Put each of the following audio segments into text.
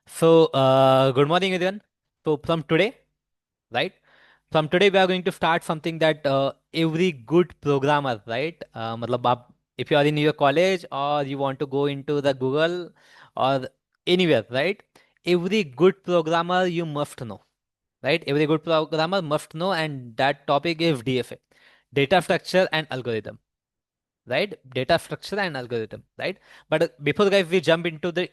Good morning, everyone. So, from today, right? From today, we are going to start something that every good programmer, right? मतलब आप, if you are in your college or you want to go into the Google or anywhere, right? Every good programmer you must know, right? Every good programmer must know, and that topic is DFA, data structure and algorithm, right? Data structure and algorithm, right? But before, guys, we jump into the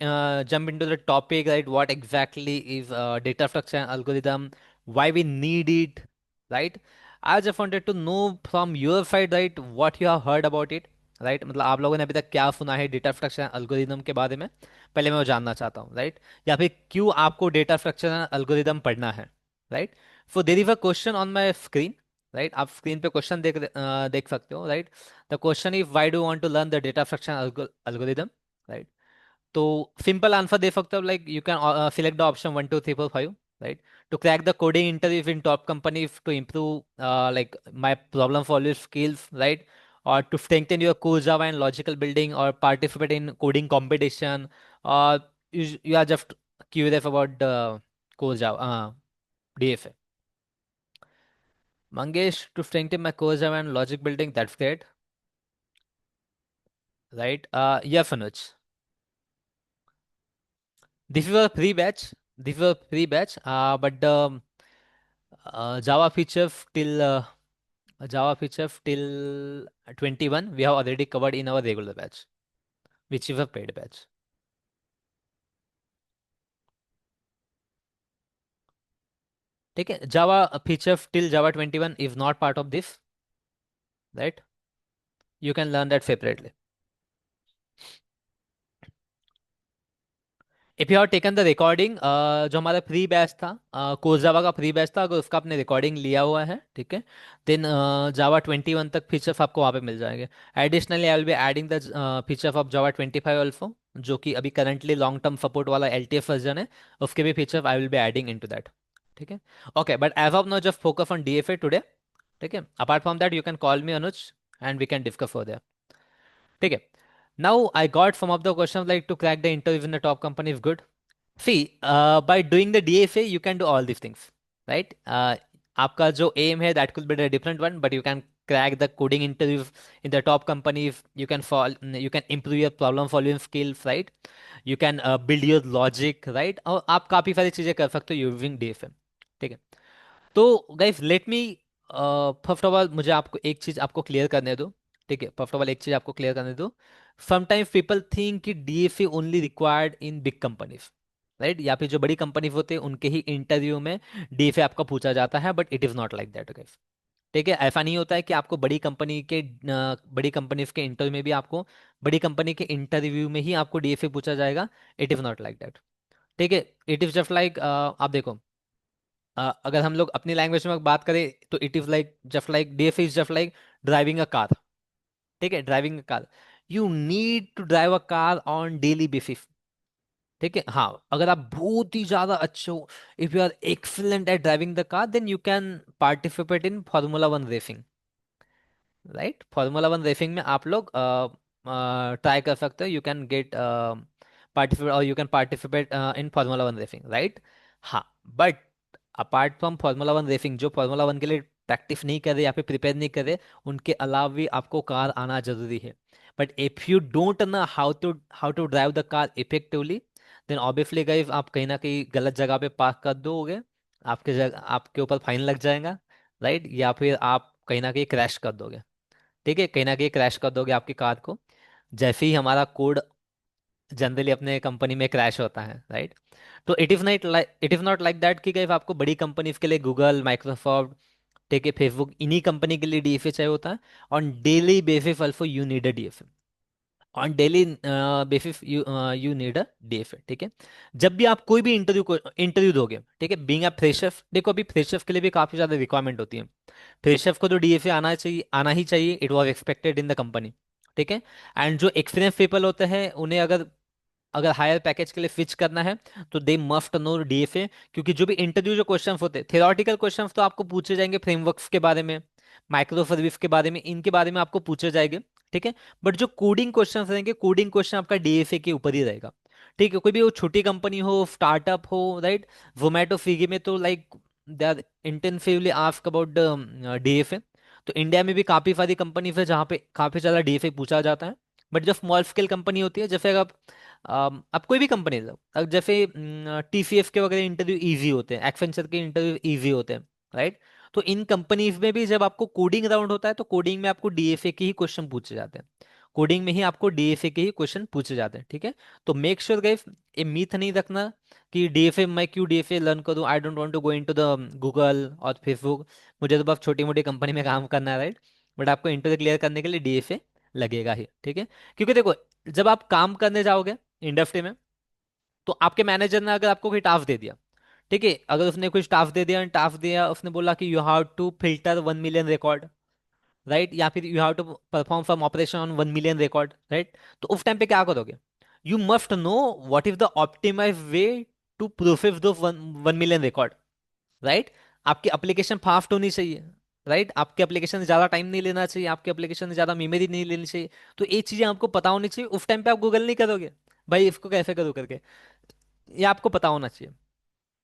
topic, right? What exactly is data structure and algorithm, why we need it, right? I just wanted to know from your side, right, what you have heard about it, right? मतलब आप लोगों ने अभी तक क्या सुना है data structure algorithm के बारे में, पहले मैं वो जानना चाहता हूँ, राइट? या फिर क्यों आपको डेटा स्ट्रक्चर एल्गोरिदम पढ़ना है, right? So there is a question on my screen, right? आप स्क्रीन पे क्वेश्चन देख सकते हो, right? The question is, why do you want to learn the data structure algorithm, right? तो सिंपल आंसर दे सकते हो, like you can select the option 1 2 3 4 5, right? To crack the coding interview in top companies, to improve like my problem solving skills, right? Or to strengthen your core Java and logical building, or participate in coding competition, or you are just curious about the core Java, DFA. Mangesh, to strengthen my core Java and logic building, that's great, right? Yeah, Anuj. This is a free batch. This is a free batch. But the Java feature till 21 we have already covered in our regular batch, which is a paid batch. ठीक है? Java feature till Java 21 is not part of this, right? You can learn that separately. If you have taken the recording, जो हमारा free batch था, course जावा का free batch था, अगर उसका आपने रिकॉर्डिंग लिया हुआ है, ठीक है, देन जावा 21 तक फीचर्स आपको वहाँ पे मिल जाएंगे. Additionally I will be adding the features of Java 25 also, जो कि अभी करंटली लॉन्ग टर्म सपोर्ट वाला एल टी एफ वर्जन है, उसके भी feature I will be adding into that. ठीक है? Okay, but as of now just focus on D F A today. ठीक है? Apart from that you can call me Anuj and we can discuss for. ठीक है? Now I got some of the questions, like to crack the interview in the top company is good. See, by doing the DFA, you can do all these things, right? आपका जो aim है, that could be a different one, but you can crack the coding interviews in the top companies. You can improve your problem solving skills, right? You can build your logic, right? और आप काफी सारी चीजें कर सकते हो using DFA. ठीक है? तो guys, let me first of all, मुझे आपको एक चीज आपको क्लियर करने दो. ठीक है? फर्स्ट ऑफ ऑल एक चीज आपको क्लियर करने दो. समटाइम्स पीपल थिंक कि DFA only required in big companies, right? या फिर जो बड़ी कंपनी होते हैं उनके ही इंटरव्यू में डीएफए आपका पूछा जाता है, but it is not like that, guys. ठीक है? ऐसा नहीं होता है कि आपको बड़ी कंपनीज के इंटरव्यू में भी आपको बड़ी कंपनी के इंटरव्यू में ही आपको डीएफए पूछा जाएगा. It is not like that. ठीक है? इट इज जस्ट लाइक, आप देखो, अगर हम लोग अपनी लैंग्वेज में बात करें तो it is like just like DF is just like driving a car. ठीक है? Driving a car, you need to drive a car on daily basis. ठीक है? हाँ, अगर आप बहुत ही ज्यादा अच्छे हो, if you are excellent at driving the car, then you can participate in formula one racing, right? Formula one racing में आप लोग ट्राई कर सकते हो. यू कैन गेट पार्टिसिपेट, और you can participate in formula one racing, right? हाँ, but apart from formula one racing, जो formula one के लिए प्रैक्टिस नहीं कर रहे या फिर प्रिपेयर नहीं कर रहे, उनके अलावा भी आपको कार आना जरूरी है. But if you don't know how to drive the car effectively, then obviously guys आप कहीं ना कहीं गलत जगह पे पार्क कर दोगे. आपके ऊपर फाइन लग जाएगा, राइट? या फिर आप कहीं ना कहीं क्रैश कर दोगे. ठीक है? कहीं ना कहीं क्रैश कर दोगे आपकी कार को, जैसे ही हमारा कोड जनरली अपने कंपनी में क्रैश होता है, राइट? तो it is not like that कि गाइस आपको बड़ी कंपनीज के लिए गूगल, माइक्रोसॉफ्ट, ठीक है, फेसबुक, इन्हीं कंपनी के लिए डीएफए चाहिए होता है. On daily basis also you need a DFA. On daily basis you need a DFA. ठीक है? जब भी आप कोई भी इंटरव्यू दोगे, ठीक है, बीइंग अ फ्रेशर, देखो अभी फ्रेशर्स के लिए भी काफी ज्यादा रिक्वायरमेंट होती है. फ्रेशर्स को तो डीएफए आना चाहिए, आना ही चाहिए. It was expected in the company. ठीक है? एंड जो एक्सपीरियंस पीपल होते हैं, उन्हें अगर अगर हायर पैकेज के लिए स्विच करना है, तो दे मस्ट नो डीएफए. क्योंकि जो भी इंटरव्यू जो क्वेश्चन होते हैं, थ्योरेटिकल क्वेश्चन तो आपको पूछे जाएंगे फ्रेमवर्क्स के बारे में, माइक्रो सर्विस के बारे में, इनके बारे में आपको पूछे जाएंगे. ठीक है? बट जो कोडिंग क्वेश्चन रहेंगे, कोडिंग क्वेश्चन आपका डीएफए के ऊपर ही रहेगा. ठीक है, कोई भी वो छोटी कंपनी हो, स्टार्टअप हो, राइट। जोमेटो स्विगी में तो like they are intensively ask about DFA. तो इंडिया में भी काफ़ी सारी कंपनीज है जहाँ पे काफ़ी ज़्यादा डीएफए पूछा जाता है। बट जो स्मॉल स्केल कंपनी होती है, जैसे अगर अब कोई भी कंपनी लो, अब जैसे टीसीएस के वगैरह इंटरव्यू इजी होते हैं, एक्सेंचर के इंटरव्यू इजी होते हैं, राइट। तो इन कंपनीज में भी जब आपको कोडिंग राउंड होता है तो कोडिंग में आपको डीएफए के ही क्वेश्चन पूछे जाते हैं। कोडिंग में ही आपको डीएफए के ही क्वेश्चन पूछे जाते हैं, ठीक है। तो मेक श्योर गाइस, ये मीथ नहीं रखना कि डीएफए, मैं क्यों डीएफए लर्न करूं, I don't want to go into the Google और फेसबुक, मुझे तो बस छोटी मोटी कंपनी में काम करना है, राइट। बट आपको इंटरव्यू क्लियर करने के लिए डीएफए लगेगा ही, ठीक है। क्योंकि देखो, जब आप काम करने जाओगे इंडस्ट्री में, तो आपके मैनेजर ने अगर आपको कोई टास्क दे दिया, ठीक है, अगर उसने कुछ टास्क दिया, उसने बोला कि you have to filter 1 million record, right, या फिर you have to perform some operation on 1 million record, right. तो उस टाइम पे क्या करोगे? You must know what is the optimize way to process those 1 million record, right. आपकी application fast होनी चाहिए, राइट। आपके एप्लीकेशन से ज़्यादा टाइम नहीं लेना चाहिए, आपके एप्लीकेशन से ज़्यादा मेमोरी नहीं लेनी चाहिए। तो ये चीज़ें आपको पता होनी चाहिए। उस टाइम पे आप गूगल नहीं करोगे भाई इसको कैसे करूँ करके, ये आपको पता होना चाहिए।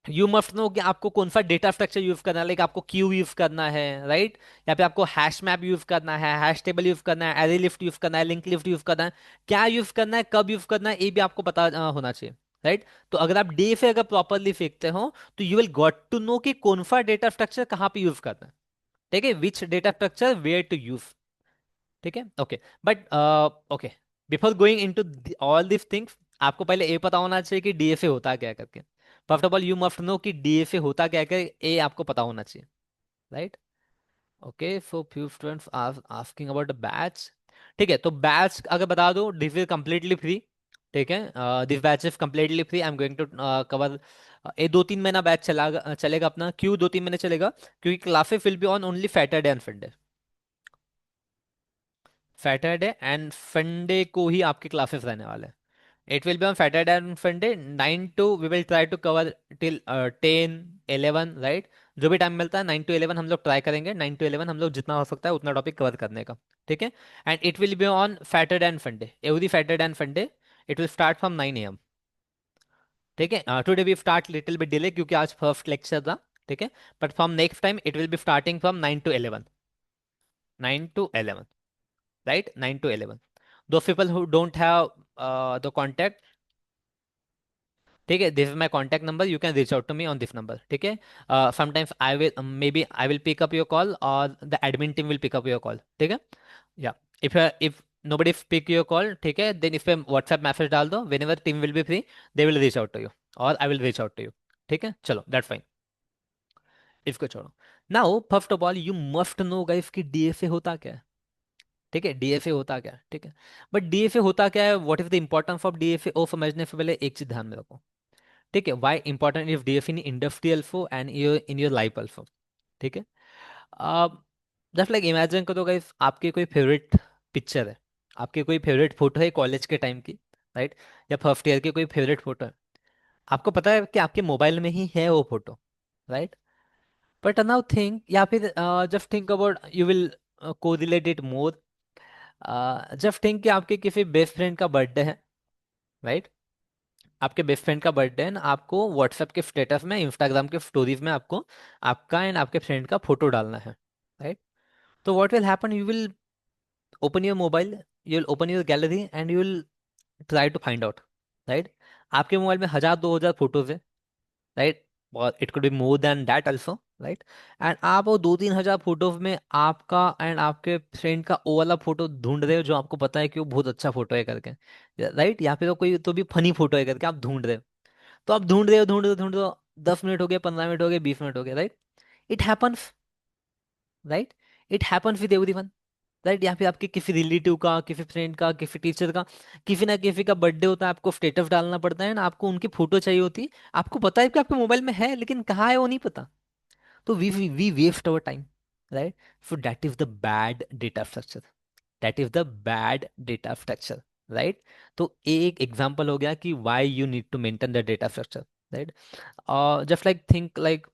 यू मस्ट नो कि आपको कौन सा डेटा स्ट्रक्चर यूज करना है, लाइक आपको क्यू यूज करना है, राइट, या फिर आपको हैश मैप यूज करना है, हैश टेबल यूज करना है, एरे लिस्ट यूज करना है, लिंक लिस्ट यूज करना है, क्या यूज करना है, कब यूज करना है, ये भी आपको पता होना चाहिए, राइट। तो अगर आप डे से अगर प्रॉपरली सीखते हो तो you will got to know कि कौन सा डेटा स्ट्रक्चर कहाँ पे यूज करना है, ठीक है, which data structure where to use, ठीक है, okay. But okay, before going into all this things, आपको पहले ये पता होना चाहिए कि डीएफए होता क्या है करके। First of all you must know कि डीएफए होता क्या है, ये आपको पता होना चाहिए, right. Okay, so few students are asking about the batch. ठीक है, तो बैच अगर बता दो, दिस इज कम्प्लीटली फ्री, ठीक है। This batch is completely free, I am going to cover. ये 2-3 महीना बैच चलेगा अपना। क्यों 2-3 महीने चलेगा? क्योंकि classes will be on only Saturday and Sunday. Saturday and Sunday को ही आपकी क्लासेस रहने वाले हैं। It will be on Saturday and Sunday 9 to, we will try to cover till 10-11, right. जो भी टाइम मिलता है 9 to 11 हम लोग ट्राई करेंगे, 9 to 11 हम लोग जितना हो सकता है उतना टॉपिक कवर करने का, ठीक है। And it will be on Saturday and Sunday, every Saturday and Sunday. It will start from 9 AM, ठीक है। Today we start little bit delay क्योंकि आज फर्स्ट लेक्चर था, ठीक है। But from next time it will be starting from 9 to 11, 9 to 11, right, 9 to 11। Those people who don't have the contact, ठीक है, this is my contact number, you can reach out to me on this number, ठीक है। Sometimes I will, maybe I will pick up your call और the admin team will pick up your call, ठीक है। या if nobody pick your call, ठीक है, then इस पे व्हाट्सएप मैसेज डाल दो, whenever team will be free they will reach out to you और I will reach out to you, ठीक है। चलो दैट फाइन, इसको छोड़ो। Now first of all you must know guys कि डीएफए होता क्या है, ठीक है। डीएफए होता क्या है, ठीक है। बट डीएफए होता क्या है, what is the importance of DFA, ओ समझने से पहले एक चीज ध्यान में रखो, ठीक है। Why important if DFA in industry also and in your life also, ठीक है। जस्ट लाइक इमेजिन करो गाइस, आपकी कोई फेवरेट पिक्चर है, आपकी कोई फेवरेट फोटो है कॉलेज के टाइम की, राइट, या फर्स्ट ईयर की कोई फेवरेट फोटो है। आपको पता है कि आपके मोबाइल में ही है वो photo, right. But now think, या फिर just think about, you will correlate it more. Just think कि आपके किसी बेस्ट फ्रेंड का बर्थडे है, राइट। आपके बेस्ट फ्रेंड का बर्थडे है, आपको व्हाट्सएप के स्टेटस में, इंस्टाग्राम के स्टोरीज में आपको आपका एंड आपके फ्रेंड का फोटो डालना है, राइट। तो what will happen, you will open your mobile, you will open your gallery and you will try to find out, right. आपके मोबाइल में 1000-2000 फोटोज है, राइट, और it could be more than that also, right. And आप वो 2-3 हजार photos में आपका and आपके फ्रेंड का वो वाला फोटो ढूंढ रहे हो जो आपको पता है कि वो बहुत अच्छा फोटो है करके, राइट, या फिर वो कोई तो भी फनी फोटो है करके आप ढूंढ रहे हो। तो आप ढूंढ रहे हो 10 मिनट हो गए, 15 मिनट हो गए, 20 मिनट हो गए, right. It happens, right, it happens with everyone, right. या फिर आपके किसी रिलेटिव का, किसी फ्रेंड का, किसी टीचर का, किसी ना किसी का बर्थडे होता है, आपको स्टेटस डालना पड़ता है ना, आपको उनकी फोटो चाहिए होती है, आपको पता है कि आपके मोबाइल में है लेकिन कहाँ है वो नहीं पता। तो we waste our time, right. So that is the bad data structure, that is the bad data structure, right. तो एक एग्जांपल हो गया कि why you need to maintain the data structure, right. Just like think like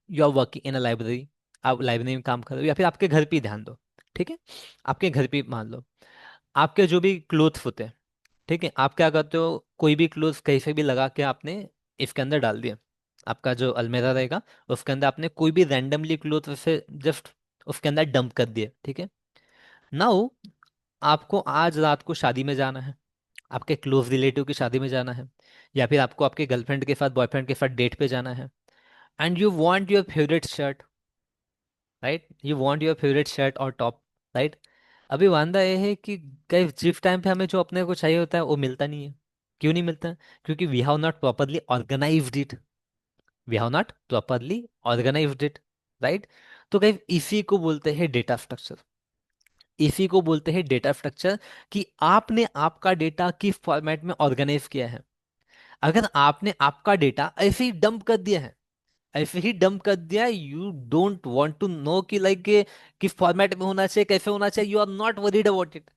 you are working in a library, आप library में काम कर रहे हो, या फिर आपके घर पे ही ध्यान दो, ठीक है। आपके घर पे मान लो आपके जो भी क्लोथ्स होते हैं, ठीक है, आप क्या करते हो, कोई भी क्लोथ कहीं से भी लगा के आपने इसके अंदर डाल दिया, आपका जो अलमेरा रहेगा उसके अंदर आपने कोई भी रैंडमली क्लोथ से जस्ट उसके अंदर डंप कर दिए, ठीक है। नाउ आपको आज रात को शादी में जाना है, आपके क्लोज रिलेटिव की शादी में जाना है, या फिर आपको आपके गर्लफ्रेंड के साथ बॉयफ्रेंड के साथ डेट पे जाना है, and you want your favourite shirt, right, you want your favourite shirt और टॉप, राइट। अभी वांदा ये है कि कई जिस टाइम पे हमें जो अपने को चाहिए होता है वो मिलता नहीं है। क्यों नहीं मिलता? क्योंकि we have not properly organised it, we have not properly organised it, right. तो कई इसी को बोलते हैं डेटा स्ट्रक्चर, इसी को बोलते हैं डेटा स्ट्रक्चर, कि आपने आपका डेटा किस फॉर्मेट में ऑर्गेनाइज किया है। अगर आपने आपका डेटा ऐसे ही डंप कर दिया है, ऐसे ही डंप कर दिया, you don't want to know कि लाइक किस फॉर्मेट में होना चाहिए, कैसे होना चाहिए, you are not worried about it,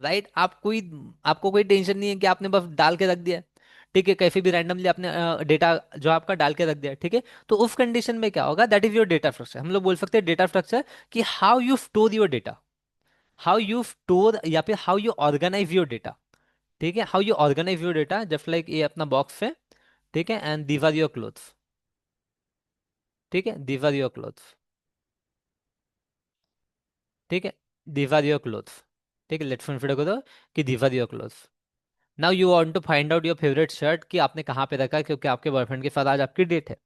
right. आपको कोई टेंशन नहीं है कि आपने बस डाल के रख दिया है, ठीक है, कैसे भी रैंडमली आपने डेटा जो आपका डाल के रख दिया है, ठीक है। तो उस कंडीशन में क्या होगा, that is your data structure, हम लोग बोल सकते हैं डेटा स्ट्रक्चर, कि how you store your data, how you store या फिर how you organise your data, ठीक है, how you organise your data, just like ये अपना बॉक्स है, ठीक है, and these are your clothes, ठीक है, दीज आर योर क्लोथ्स, ठीक है, दीज आर योर क्लोथ्स, ठीक है, लेट्स कंसीडर करो कि these are your clothes. Now you want to find out your favourite shirt, कि आपने कहाँ पे रखा है, क्योंकि आपके बॉयफ्रेंड के साथ आज आपकी डेट है,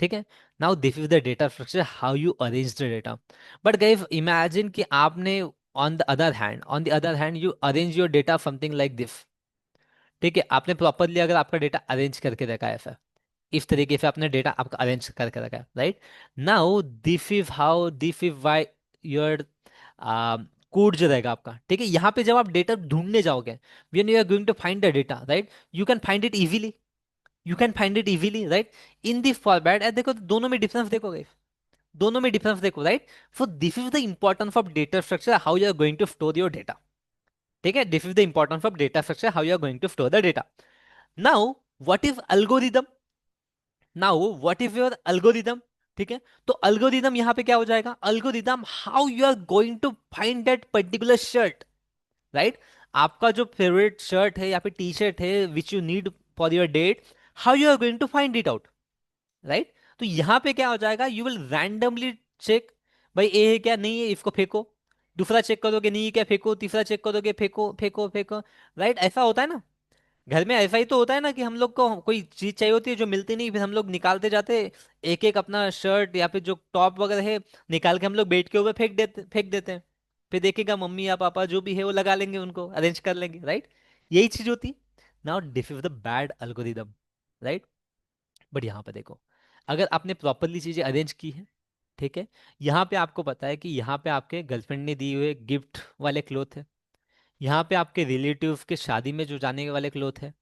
ठीक है। Now this is the data structure, how you arrange the data. But guys imagine कि आपने on the other hand you arrange your data something like this, ठीक है, आपने प्रॉपरली अगर आपका डेटा अरेंज करके रखा है ऐसा, इस तरीके से आपने डेटा आपका अरेंज करके रखा है, right. Now this is why your code जो रहेगा आपका, ठीक है, यहाँ पे जब आप डेटा ढूंढने जाओगे, when you are going to find the data, right, you can find it easily, you can find it easily, right, in this format. देखो दोनों में डिफरेंस देखोगे, दोनों में डिफरेंस देखो, right. So this is the importance of data structure, how you are going to store your data, ठीक है, this is the importance of data structure, how you are going to store the data. Now what is algorithm, now what is your algorithm, ठीक है। तो algorithm यहाँ पे क्या हो जाएगा, algorithm how you are going to find that particular shirt, right. आपका जो फेवरेट शर्ट है या फिर टी शर्ट है which you need for your date, how you are going to find it out, right. तो यहाँ पे क्या हो जाएगा, यू विल रैंडमली चेक, भाई ए है क्या, नहीं है, इसको फेंको, दूसरा चेक करोगे, नहीं है क्या, फेंको, तीसरा चेक करोगे, फेंको फेंको फेंको, राइट। ऐसा होता है ना, घर में ऐसा ही तो होता है ना, कि हम लोग को कोई चीज चाहिए होती है जो मिलती नहीं, फिर हम लोग निकालते जाते, एक एक अपना शर्ट या फिर जो टॉप वगैरह है निकाल के हम लोग बेड के ऊपर फेंक देते हैं, फिर देखेगा मम्मी या पापा जो भी है वो लगा लेंगे, उनको अरेंज कर लेंगे, राइट। यही चीज होती है। Now this is the bad algorithm, right. But यहाँ पे देखो, अगर आपने प्रॉपरली चीजें अरेंज की है, ठीक है, यहाँ पे आपको पता है कि यहाँ पे आपके गर्लफ्रेंड ने दिए हुए गिफ्ट वाले क्लोथ है, यहाँ पे आपके रिलेटिव्स के शादी में जो जाने वाले क्लोथ है,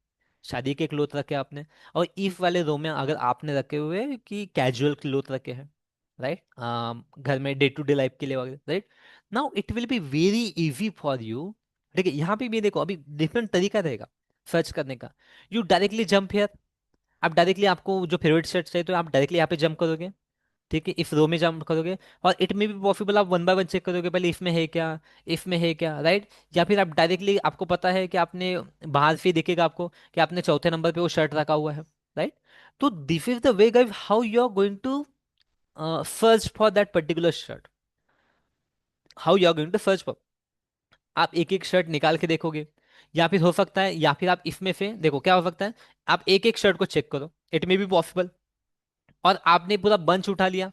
शादी के क्लोथ रखे आपने, और इफ वाले रो में अगर आपने रखे हुए हैं कि कैजुअल क्लोथ रखे हैं, राइट, घर में डे टू डे लाइफ के लिए वगैरह, right. Now it will be very easy for you, ठीक है, यहाँ पे भी देखो अभी डिफरेंट तरीका रहेगा सर्च करने का। यू डायरेक्टली जंप हियर, आप डायरेक्टली आपको जो फेवरेट शर्ट चाहिए तो आप डायरेक्टली यहाँ पे जंप करोगे, ठीक है, इस रो में जंप करोगे, और इट में भी पॉसिबल आप वन बाय वन चेक करोगे, पहले इसमें है क्या, इसमें है क्या, राइट। या फिर आप डायरेक्टली, आपको पता है कि आपने बाहर से ही दिखेगा आपको कि आपने चौथे नंबर पे वो शर्ट रखा हुआ है, राइट। तो this is the way guys how you are going to search for that particular shirt, how you are going to search for. आप एक एक शर्ट निकाल के देखोगे, या फिर हो सकता है, या फिर आप इसमें से देखो क्या हो सकता है, आप एक एक शर्ट को चेक करो, इट मे बी पॉसिबल, और आपने पूरा बंच उठा लिया,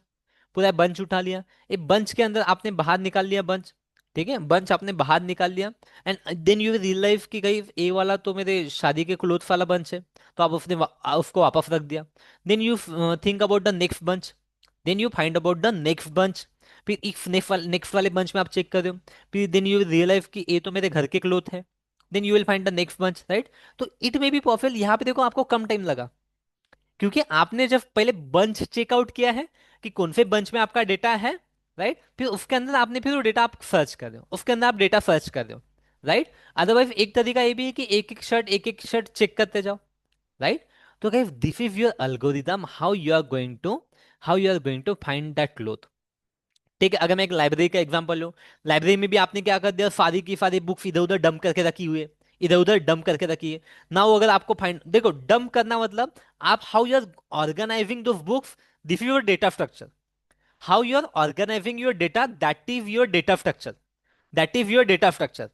पूरा बंच उठा लिया, एक बंच के अंदर आपने बाहर निकाल लिया बंच, ठीक है, बंच आपने बाहर निकाल लिया, एंड देन यू रियलाइज कि गई ए वाला तो मेरे शादी के क्लोथ वाला बंच है, तो आप उसको वापस रख दिया। Then you think about the next bunch, then you find about the next bunch, फिर इस नेक्स्ट वाले बंच में आप चेक कर रहे हो, फिर देन यू रियलाइज कि ये तो मेरे घर के क्लोथ है, then you will find the next bunch, right. तो इट मे बी पॉसिबल, यहाँ पे देखो आपको कम टाइम लगा, क्योंकि आपने जब पहले बंच चेकआउट किया है कि कौन से बंच में आपका डेटा है, राइट, फिर उसके अंदर आपने फिर वो डेटा आप सर्च कर रहे हो, उसके अंदर आप डेटा सर्च कर रहे हो, राइट। अदरवाइज एक तरीका ये भी है कि एक एक शर्ट चेक करते जाओ, राइट। तो guys this is your algorithm, how you are going to find that cloth, ठीक है। अगर मैं एक लाइब्रेरी का एग्जांपल लूं, लाइब्रेरी में भी आपने क्या कर दिया, सारी की सारी बुक्स इधर उधर डंप करके रखी हुई है, इधर उधर डंप करके रखी है ना। वो अगर आपको फाइंड, देखो डंप करना मतलब आप how you are organising those books, this is your data structure. How you are organising your data, that is your data structure, that is your data structure.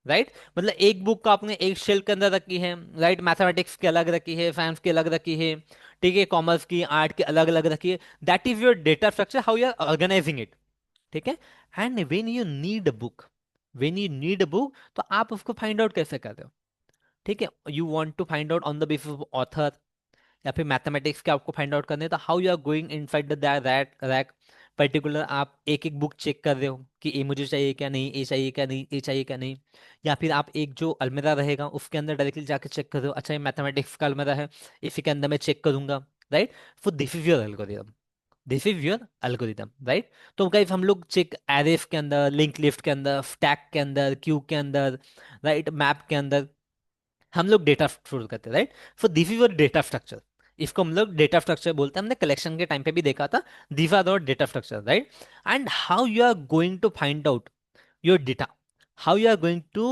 Right, मतलब एक बुक को आपने एक shell के अंदर रखी है, राइट, मैथमेटिक्स की अलग रखी है, साइंस की अलग रखी है, ठीक है, कॉमर्स की, आर्ट की अलग अलग रखी है। That is your data structure, how you are organising it. ठीक है। And when you need a book, when you need a book, तो आप उसको फाइंड आउट कैसे कर रहे हो? ठीक है, you want to find out on the basis of author, या फिर मैथमेटिक्स के आपको फाइंड आउट करने हैं, तो how you are going inside the that rack particular, आप एक एक बुक चेक कर रहे हो कि ये मुझे चाहिए क्या नहीं, ये चाहिए क्या नहीं, ये चाहिए क्या नहीं। या फिर आप एक जो अलमीरा रहेगा उसके अंदर डायरेक्टली जाके चेक कर रहे हो, अच्छा ये मैथमेटिक्स का अलमीरा है, इसी के अंदर मैं चेक करूंगा। Right, so this is your algorithm, this is your algorithm. Right, तो गाइस हम लोग चेक एरेस के अंदर, लिंक लिस्ट के अंदर, स्टैक के अंदर, क्यू के अंदर, राइट, मैप के अंदर हम लोग डेटा स्टोर करते हैं। Right, so this is your data structure, इसको हम लोग डेटा स्ट्रक्चर बोलते हैं। हमने कलेक्शन के टाइम पे भी देखा था, these are your data structure. Right, and how you are going to find out your data, how you are going to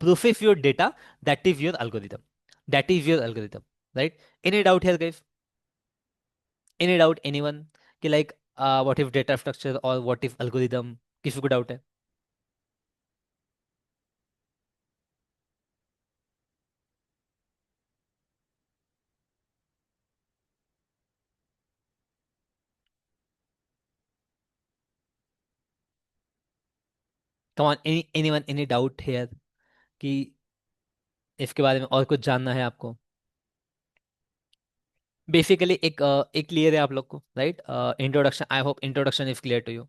process your data, that is your algorithm, that is your algorithm. Right, any doubt here guys, any doubt anyone कि like what if data structure or what if algorithm, किसी को doubt है? come on, anyone any doubt here कि इसके बारे में और कुछ जानना है आपको? बेसिकली एक क्लियर है आप लोग को, right? Introduction, I hope introduction is clear to you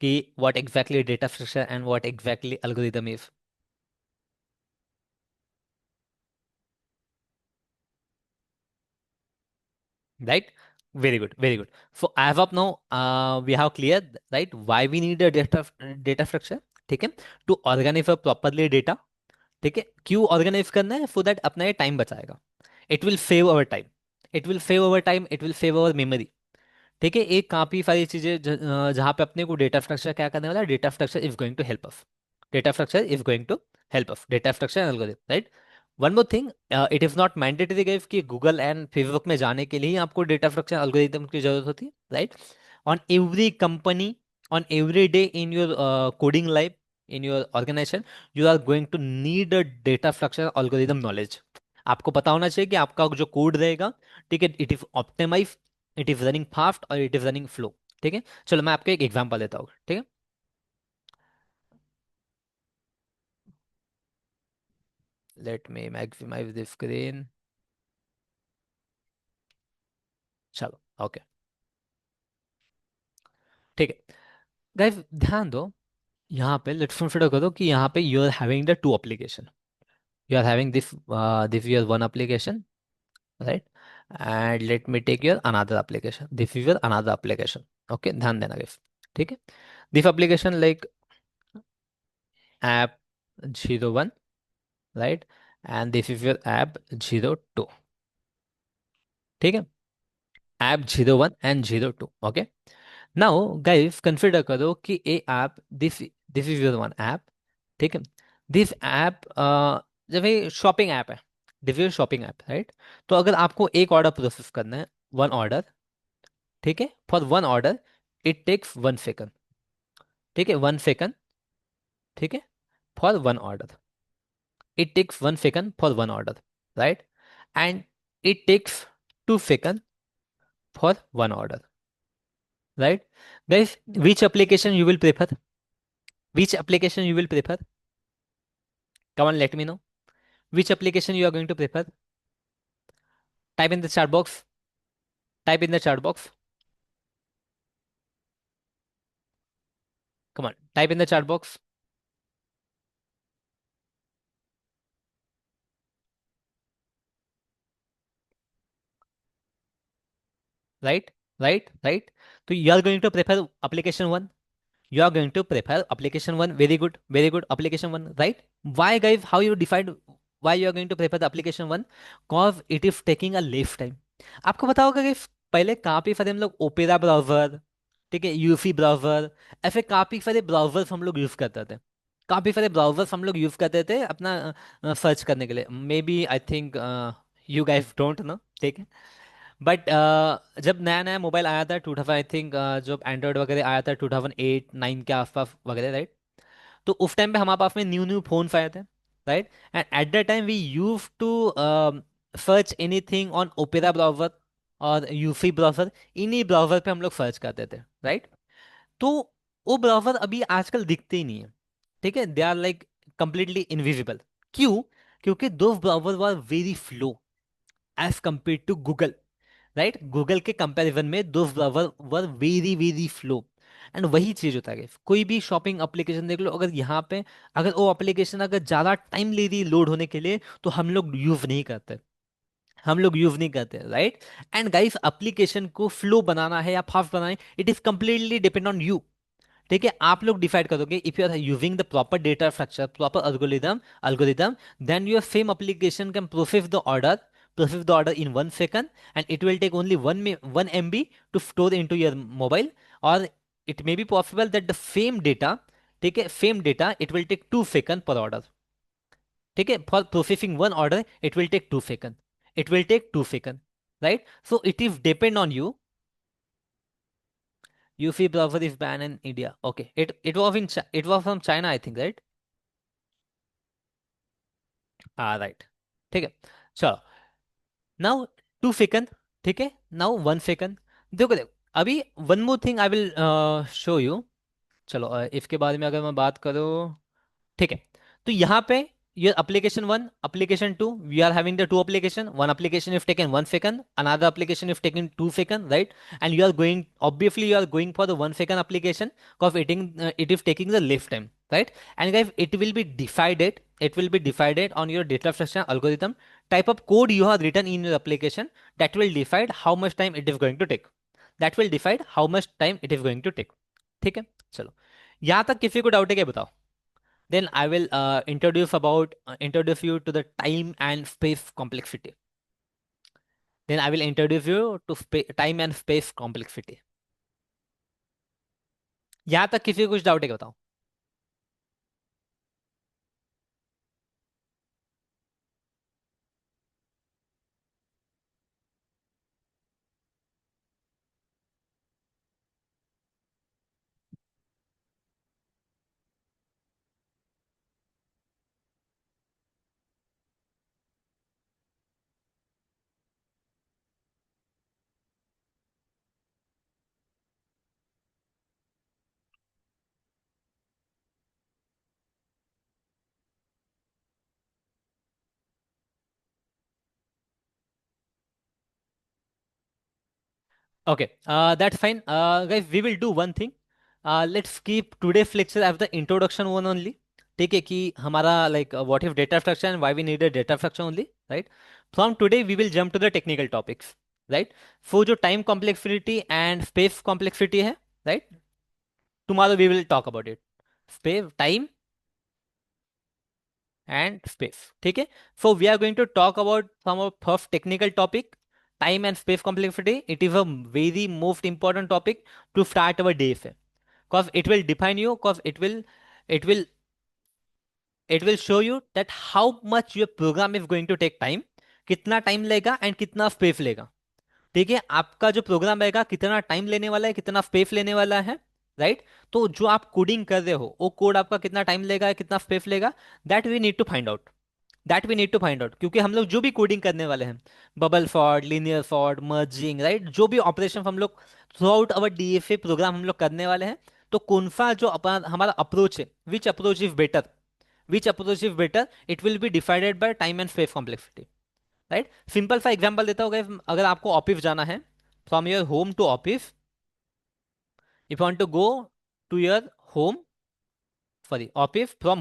कि what exactly data structure and what exactly algorithm is. Right, very good, very good. So as of now we have clear, right, why we need a data structure. ठीक है, to organise properly data. ठीक है, क्यों organise करना है? So that अपना ये time बचाएगा, it will save our time, it will save our time, it will save our memory. ठीक है, एक काफी सारी चीजें जहाँ पे अपने को डेटा स्ट्रक्चर क्या करने वाला है, data structure is going to help us, data structure is going to help us, data structure algorithm. Right, one more thing, it is not mandatory guys कि गूगल एंड फेसबुक में जाने के लिए ही आपको डेटा स्ट्रक्चर एल्गोरिथम की जरूरत होती है। Right, on every company, on every day in your coding life, in your organisation, you are going to need a data structure algorithm knowledge. आपको पता होना चाहिए कि आपका जो कोड रहेगा, ठीक है, it is optimise, it is running fast और इट इज रनिंग फ्लो। ठीक है, चलो मैं आपको एक एग्जांपल देता हूँ। ठीक है, let me maximise the screen. चलो ओके, ठीक है गाइस, ध्यान दो, यहाँ पे लेट्स कंसीडर करो कि यहाँ पे you are having the two application, you are having this, this your one application, right, and let me take your another application, this is your another application. Okay, ध्यान देना गाइस। ठीक है, this application like app 01, right, and this is your app 02। ठीक है, app 01 and 02। Okay, now guys consider करो कि a app, this this is your one app. ठीक है, दिस ऐप जब ये शॉपिंग ऐप है, this is shopping app, right? तो अगर आपको एक ऑर्डर प्रोसेस करना है, वन ऑर्डर, ठीक है, for one order it takes 1 second. ठीक है, 1 सेकंड, ठीक है, for one order, it takes 1 second for one order, right, and it takes 2 second for one order, right? Guys, which application you will prefer? Which application you will prefer? Come on, let me know. Which application you are going to prefer? Type in the chat box. Type in the chat box. Come on, type in the chat box. Right, right, right. So you are going to prefer application one. You are going to prefer application one. Very good, very good. Application one, right? Why, guys? How you decide why you are going to prefer the application one? Cause it is taking a less time. आपको पता होगा कि पहले काफी सारे हम लोग opera browser, ठीक है, यूसी ब्राउजर, ऐसे काफी सारे ब्राउजर्स हम लोग यूज करते थे। काफ़ी सारे ब्राउजर्स हम लोग यूज़ करते थे अपना सर्च करने के लिए। Maybe I think you guys don't know, ठीक है। बट जब नया नया मोबाइल आया था 2000, आई थिंक जब एंड्रॉयड वगैरह आया था 2008-9 के आसपास वगैरह, राइट। तो उस टाइम पे हमारे पास में न्यू न्यू फोन्स आए थे, right. And at the time we use to search anything on Opera browser और यूसी ब्राउजर। इन्हीं ब्राउजर पे हम लोग सर्च करते थे, राइट। तो वो ब्राउजर अभी आजकल दिखते ही नहीं है, ठीक है। They are like completely invisible. क्यों? क्योंकि those browser were very slow as compare to Google, right. Google के कंपैरिजन में those browser were very very slow. And वही चीज होता है, कोई भी शॉपिंग एप्लीकेशन देख लो, अगर यहाँ पे अगर वो एप्लीकेशन अगर ज्यादा टाइम ले रही है लोड होने के लिए, तो हम लोग यूज नहीं करते, हम लोग यूज नहीं करते, राइट। एंड गाइस, एप्लीकेशन को फ्लो बनाना है या फास्ट बनाना है, it is completely depend on you, ठीक है। आप लोग डिसाइड करोगे, if you are using the proper data structure, proper algorithm, then your same application can process the order in 1 second, and it will take only 1 MB to store into your mobile. Or it may be possible that the same data, ठीक है, same data it will take 2 seconds per order, ठीक है। for processing one order it will take 2 seconds, it will take 2 seconds, right? So it is depend on you. UC browser is banned in India. Okay, it was it was from China, I think, right? हाँ, right, ठीक है। चलो, now 2 second, ठीक है। Now 1 second. देखो देखो, अभी one more thing I will show you. चलो, इसके बारे में अगर मैं बात करूँ, ठीक है। तो यहाँ पे ये application one, application two, we are having the two application, one application if taken 1 second, another application if taken 2 second, right? And you are going, obviously you are going for the 1 second application, because it is taking the less time, right? And guys, it will be divided on your data structure algorithm, type of code you have written in your application, that will decide how much time it is going to take, that will decide how much time it is going to take, ठीक है। चलो, यहाँ तक किसी को doubt है क्या, बताओ। Then I will introduce you to the time and space complexity. Then I will introduce you to time and space complexity. यहाँ तक किसी को कुछ डाउट है क्या, बताओ। Okay, that's fine. Guys, we will do one thing. Let's keep today's lecture as the introduction one only. ठीक है, कि हमारा like what if data structure and why we need a data structure only, right? From today we will jump to the technical topics, right? So जो time complexity and space complexity है, right? Tomorrow we will talk about it. Space, time and space, ठीक है। So we are going to talk about some of first technical topic, time and space complexity. It is a very most important topic to start our day से, because it will define you, because it will it will show you that how much your program is going to take time, कितना time लेगा and कितना space लेगा, ठीक है। आपका जो programme रहेगा कितना टाइम लेने वाला है, कितना स्पेस लेने वाला है, राइट। तो जो आप कोडिंग कर रहे हो, वो कोड आपका कितना टाइम लेगा, कितना स्पेस लेगा, that we need to find out, that we need to find out. क्योंकि हम लोग जो भी कोडिंग करने वाले हैं, bubble sort, linear sort, merging, right, जो भी ऑपरेशन हम लोग throughout our DFA program हम लोग करने वाले हैं, तो कौन सा जो अपना हमारा अप्रोच है, which approach is better, which approach is better, it will be decided by time and space complexity, right. Simple सा एग्जांपल देता हूँ guys, अगर आपको ऑफिस जाना है, from your home to office, if want to go to your home, sorry, office from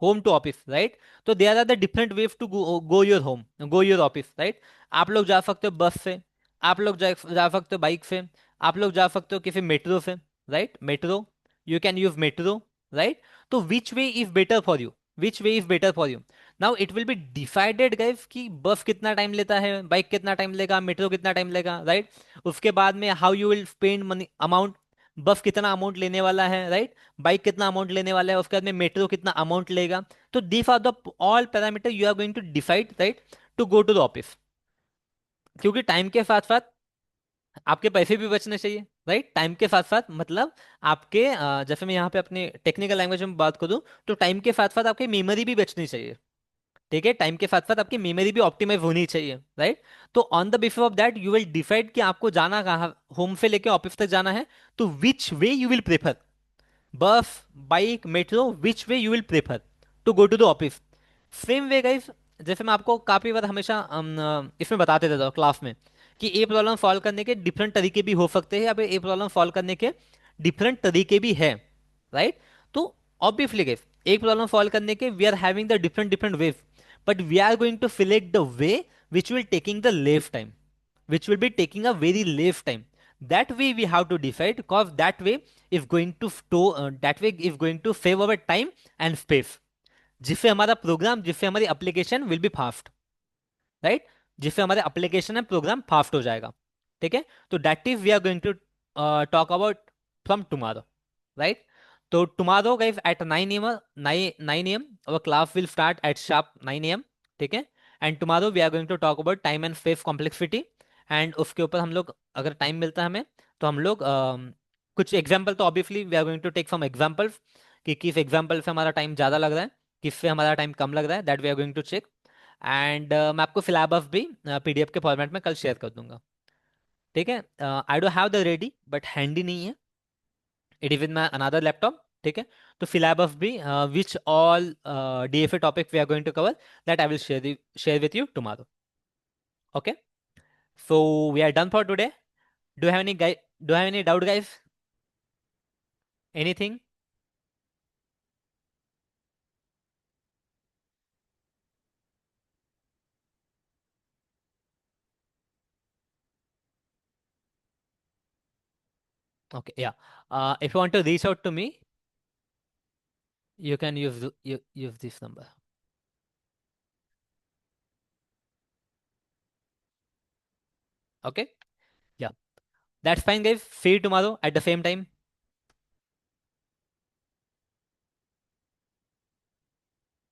home to office, right. तो there are the different ways to go your home, go your office, right. आप लोग जा सकते हो बस से, आप लोग जा सकते हो बाइक से, आप लोग जा सकते हो किसी मेट्रो से, right, metro, you can use metro, right. तो which way is better for you, which way is better for you. Now it will be decided guys कि बस कितना टाइम लेता है, बाइक कितना टाइम लेगा, मेट्रो कितना टाइम लेगा, राइट। उसके बाद में how you will spend money amount, बस कितना अमाउंट लेने वाला है, राइट, बाइक कितना अमाउंट लेने वाला है, उसके बाद में मेट्रो कितना अमाउंट लेगा। तो these are the all parameter you are going to decide, right, to go to the office. क्योंकि टाइम के साथ साथ आपके पैसे भी बचने चाहिए, राइट, टाइम के साथ साथ मतलब आपके जैसे मैं यहाँ पे अपने टेक्निकल लैंग्वेज में बात करूँ, तो टाइम के साथ साथ आपकी मेमोरी भी बचनी चाहिए। ठीक है, टाइम के साथ साथ आपकी मेमोरी भी ऑप्टिमाइज होनी चाहिए, राइट। तो on the basis of that you will decide कि आपको जाना कहाँ, होम से लेके ऑफिस तक जाना है, तो which way you will prefer, bus, bike, metro, which way you will prefer to go to the office. Same way guys, जैसे मैं आपको काफी बार हमेशा इसमें बताते रहता हूँ क्लास में, कि ए प्रॉब्लम सॉल्व करने के डिफरेंट तरीके भी हो सकते हैं, या फिर ए प्रॉब्लम सॉल्व करने के डिफरेंट तरीके भी है, राइट। तो ऑब्वियसली गाइस, एक प्रॉब्लम सॉल्व करने के we are having the different different ways, but we are going to select the way which will taking the less time, which will be taking a very less time. That way we have to decide, because that way is going to that way is going to save our time and space, जिससे हमारा programme, जिससे हमारी application will be fast, right, जिससे हमारे application है programme fast हो जाएगा। ठीक है, तो that is we are going to talk about from tomorrow, right. तो tomorrow guys at 9 a.m. 9 a.m. our class will start at sharp 9 a.m. ठीक है, and tomorrow we are going to talk about time and space complexity. And उसके ऊपर हम लोग, अगर time मिलता है हमें, तो हम लोग कुछ एग्जाम्पल, तो obviously we are going to take some examples, कि किस एग्जाम्पल से हमारा टाइम ज़्यादा लग रहा है, किससे हमारा टाइम कम लग रहा है, that we are going to check. And मैं आपको सिलेबस भी पीडीएफ के फॉर्मेट में कल शेयर कर दूंगा। ठीक है, I don't have the ready, but handy नहीं है, it is with my another laptop. ठीक है, तो सिलेबस भी which all DFA topic we are going to cover, that I will share with you tomorrow. Okay, so we are done for today. Do have any do have any doubt guys, anything? Okay, yeah, if you want to reach out to me, you can use this number. Okay, yeah, that's fine guys, see you tomorrow at the same time.